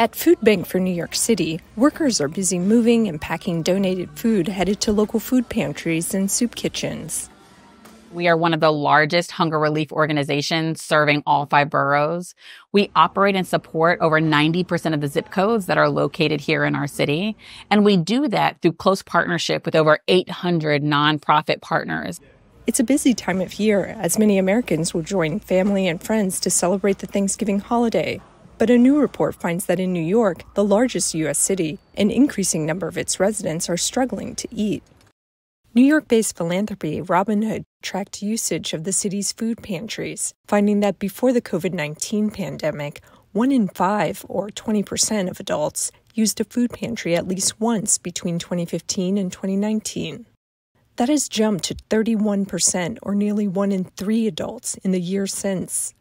At Food Bank for New York City, workers are busy moving and packing donated food headed to local food pantries and soup kitchens. We are one of the largest hunger relief organizations serving all 5 boroughs. We operate and support over 90% of the zip codes that are located here in our city. And we do that through close partnership with over 800 nonprofit partners. It's a busy time of year, as many Americans will join family and friends to celebrate the Thanksgiving holiday. But a new report finds that in New York, the largest U.S. city, an increasing number of its residents are struggling to eat. New York-based philanthropy Robin Hood tracked usage of the city's food pantries, finding that before the COVID-19 pandemic, 1 in 5, or 20% of adults, used a food pantry at least once between 2015 and 2019. That has jumped to 31%, or nearly 1 in 3 adults, in the year since.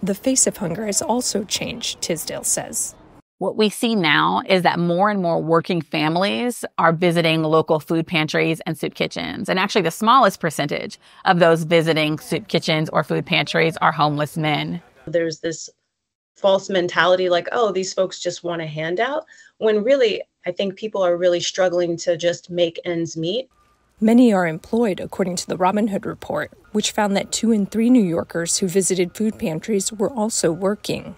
The face of hunger has also changed, Tisdale says. What we see now is that more and more working families are visiting local food pantries and soup kitchens. And actually, the smallest percentage of those visiting soup kitchens or food pantries are homeless men. There's this false mentality like, oh, these folks just want a handout, when really, I think people are really struggling to just make ends meet. Many are employed, according to the Robin Hood report, which found that 2 in 3 New Yorkers who visited food pantries were also working.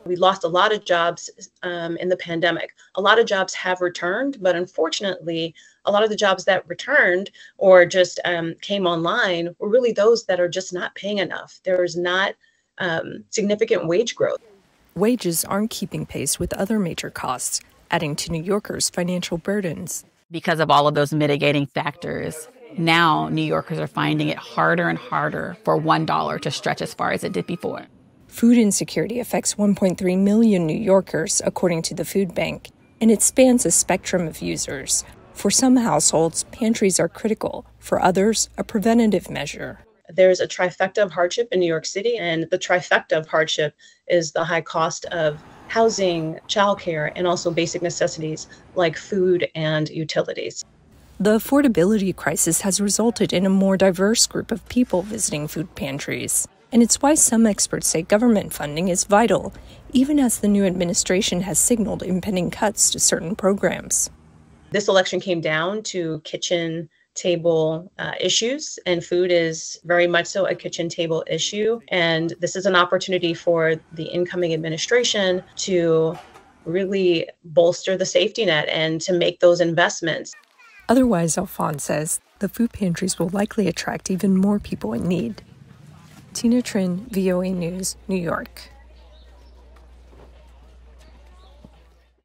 We lost a lot of jobs in the pandemic. A lot of jobs have returned, but unfortunately, a lot of the jobs that returned or just came online were really those that are just not paying enough. There is not significant wage growth. Wages aren't keeping pace with other major costs, adding to New Yorkers' financial burdens. Because of all of those mitigating factors, now New Yorkers are finding it harder and harder for $1 to stretch as far as it did before. Food insecurity affects 1.3 million New Yorkers, according to the Food Bank, and it spans a spectrum of users. For some households, pantries are critical. For others, a preventative measure. There's a trifecta of hardship in New York City, and the trifecta of hardship is the high cost of housing, childcare, and also basic necessities like food and utilities. The affordability crisis has resulted in a more diverse group of people visiting food pantries. And it's why some experts say government funding is vital, even as the new administration has signaled impending cuts to certain programs. This election came down to kitchen table issues, and food is very much so a kitchen table issue. And this is an opportunity for the incoming administration to really bolster the safety net and to make those investments. Otherwise, Alphonse says, the food pantries will likely attract even more people in need. Tina Trin, VOA News, New York.